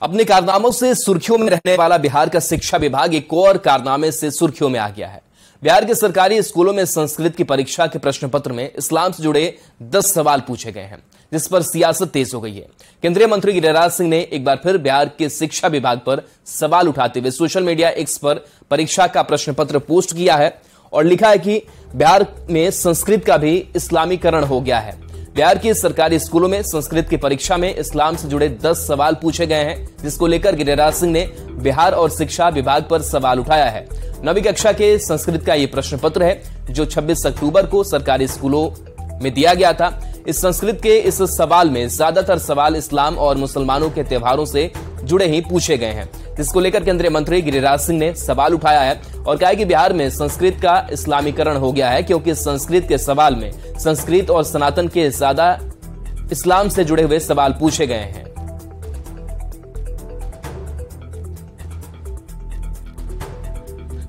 अपने कारनामों से सुर्खियों में रहने वाला बिहार का शिक्षा विभाग एक और कारनामे से सुर्खियों में आ गया है। बिहार के सरकारी स्कूलों में संस्कृत की परीक्षा के प्रश्न पत्र में इस्लाम से जुड़े 10 सवाल पूछे गए हैं, जिस पर सियासत तेज हो गई है। केंद्रीय मंत्री गिरिराज सिंह ने एक बार फिर बिहार के शिक्षा विभाग पर सवाल उठाते हुए सोशल मीडिया एक्स पर परीक्षा का प्रश्न पत्र पोस्ट किया है और लिखा है कि बिहार में संस्कृत का भी इस्लामीकरण हो गया है। बिहार के सरकारी स्कूलों में संस्कृत की परीक्षा में इस्लाम से जुड़े 10 सवाल पूछे गए हैं, जिसको लेकर गिरिराज सिंह ने बिहार और शिक्षा विभाग पर सवाल उठाया है। 9वीं कक्षा के संस्कृत का यह प्रश्न पत्र है, जो 26 अक्टूबर को सरकारी स्कूलों में दिया गया था। इस संस्कृत के इस सवाल में ज्यादातर सवाल इस्लाम और मुसलमानों के त्योहारों से जुड़े ही पूछे गए हैं, जिसको लेकर केंद्रीय मंत्री गिरिराज सिंह ने सवाल उठाया है और कहा कि बिहार में संस्कृत का इस्लामीकरण हो गया है, क्योंकि संस्कृत के सवाल में संस्कृत और सनातन के ज्यादा इस्लाम से जुड़े हुए सवाल पूछे गए हैं।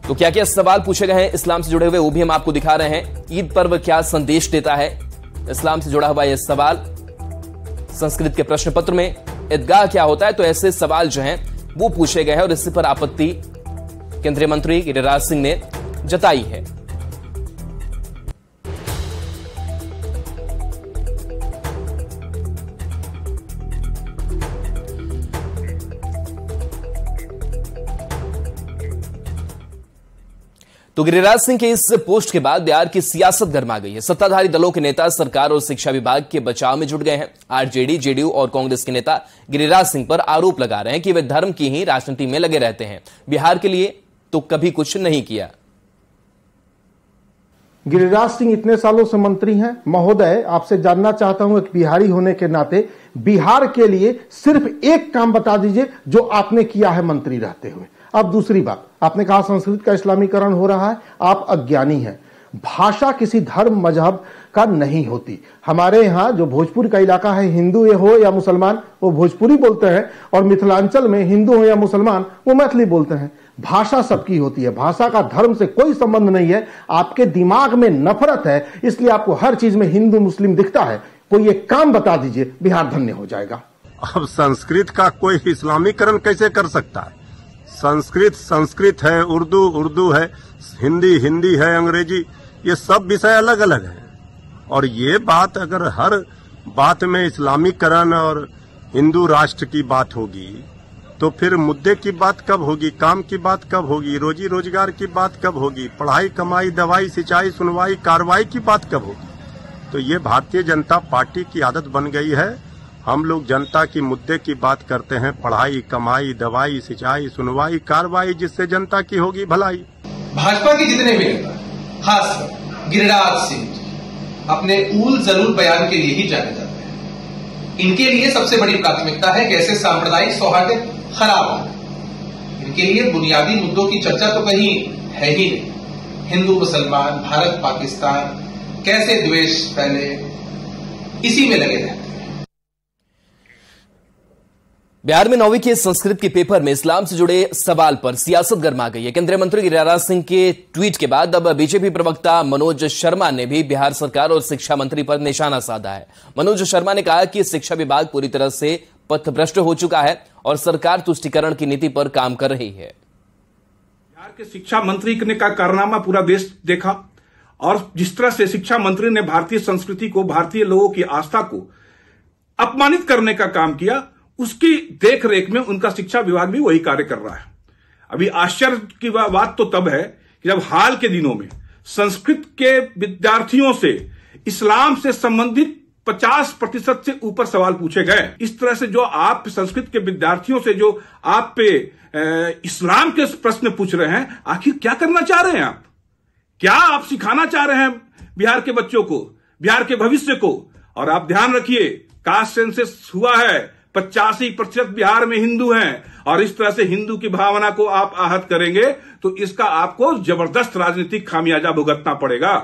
तो क्या क्या सवाल पूछे गए हैं इस्लाम से जुड़े हुए, वो भी हम आपको दिखा रहे हैं। ईद पर्व क्या संदेश देता है, इस्लाम से जुड़ा हुआ यह सवाल। संस्कृत के प्रश्न पत्र में ईदगाह क्या होता है, तो ऐसे सवाल जो हैं वो पूछे गए हैं और इसी पर आपत्ति केंद्रीय मंत्री गिरिराज सिंह ने जताई है। तो गिरिराज सिंह के इस पोस्ट के बाद बिहार की सियासत गर्मा गई है। सत्ताधारी दलों के नेता सरकार और शिक्षा विभाग के बचाव में जुट गए हैं। आरजेडी, जेडीयू और कांग्रेस के नेता गिरिराज सिंह पर आरोप लगा रहे हैं कि वे धर्म की ही राजनीति में लगे रहते हैं, बिहार के लिए तो कभी कुछ नहीं किया। गिरिराज सिंह इतने सालों से मंत्री हैं। महोदय, आपसे जानना चाहता हूं, एक बिहारी होने के नाते बिहार के लिए सिर्फ एक काम बता दीजिए जो आपने किया है मंत्री रहते हुए। अब दूसरी बात, आपने कहा संस्कृत का इस्लामीकरण हो रहा है। आप अज्ञानी हैं। भाषा किसी धर्म मजहब का नहीं होती। हमारे यहाँ जो भोजपुर का इलाका है, हिंदू हो या मुसलमान वो भोजपुरी बोलते हैं, और मिथिलांचल में हिंदू हो या मुसलमान वो मैथिली बोलते हैं। भाषा सबकी होती है। भाषा का धर्म से कोई संबंध नहीं है। आपके दिमाग में नफरत है, इसलिए आपको हर चीज में हिंदू मुस्लिम दिखता है। कोई एक काम बता दीजिए, बिहार धन्य हो जाएगा। अब संस्कृत का कोई इस्लामीकरण कैसे कर सकता है? संस्कृत संस्कृत है, उर्दू उर्दू है, हिंदी हिंदी है, अंग्रेजी, ये सब विषय अलग अलग है। और ये बात अगर हर बात में इस्लामीकरण और हिंदू राष्ट्र की बात होगी, तो फिर मुद्दे की बात कब होगी? काम की बात कब होगी? रोजी रोजगार की बात कब होगी? पढ़ाई कमाई दवाई सिंचाई सुनवाई कार्रवाई की बात कब होगी? तो ये भारतीय जनता पार्टी की आदत बन गई है। हम लोग जनता की मुद्दे की बात करते हैं, पढ़ाई कमाई दवाई सिंचाई सुनवाई कार्रवाई, जिससे जनता की होगी भलाई। भाजपा के जितने भी नेता, खासकर गिरिराज सिंह, अपने ऊल जरूर बयान के लिए ही जाने जाते हैं। इनके लिए सबसे बड़ी प्राथमिकता है कैसे सांप्रदायिक सौहार्द खराब हो। इनके लिए बुनियादी मुद्दों की चर्चा तो कहीं है ही नहीं। हिंदू मुसलमान, भारत पाकिस्तान, कैसे द्वेष फैले, इसी में लगे रहते हैं। बिहार में 9वीं के संस्कृत के पेपर में इस्लाम से जुड़े सवाल पर सियासत गर्मा गई है। केंद्रीय मंत्री गिरिराज सिंह के ट्वीट के बाद अब बीजेपी प्रवक्ता मनोज शर्मा ने भी बिहार सरकार और शिक्षा मंत्री पर निशाना साधा है। मनोज शर्मा ने कहा कि शिक्षा विभाग पूरी तरह से पथभ्रष्ट हो चुका है और सरकार तुष्टीकरण की नीति पर काम कर रही है। बिहार के शिक्षा मंत्री ने का कारनामा पूरा देश देखा, और जिस तरह से शिक्षा मंत्री ने भारतीय संस्कृति को, भारतीय लोगों की आस्था को अपमानित करने का काम किया, उसकी देखरेख में उनका शिक्षा विभाग भी वही कार्य कर रहा है। अभी आश्चर्य की बात तो तब है कि जब हाल के दिनों में संस्कृत के विद्यार्थियों से इस्लाम से संबंधित 50% से ऊपर सवाल पूछे गए। इस तरह से जो आप संस्कृत के विद्यार्थियों से जो आप पे इस्लाम के प्रश्न पूछ रहे हैं, आखिर क्या करना चाह रहे हैं आप? क्या आप सिखाना चाह रहे हैं बिहार के बच्चों को, बिहार के भविष्य को? और आप ध्यान रखिए, कास्ट सेंसस हुआ है, 85% बिहार में हिंदू हैं, और इस तरह से हिंदू की भावना को आप आहत करेंगे तो इसका आपको जबरदस्त राजनीतिक खामियाजा भुगतना पड़ेगा।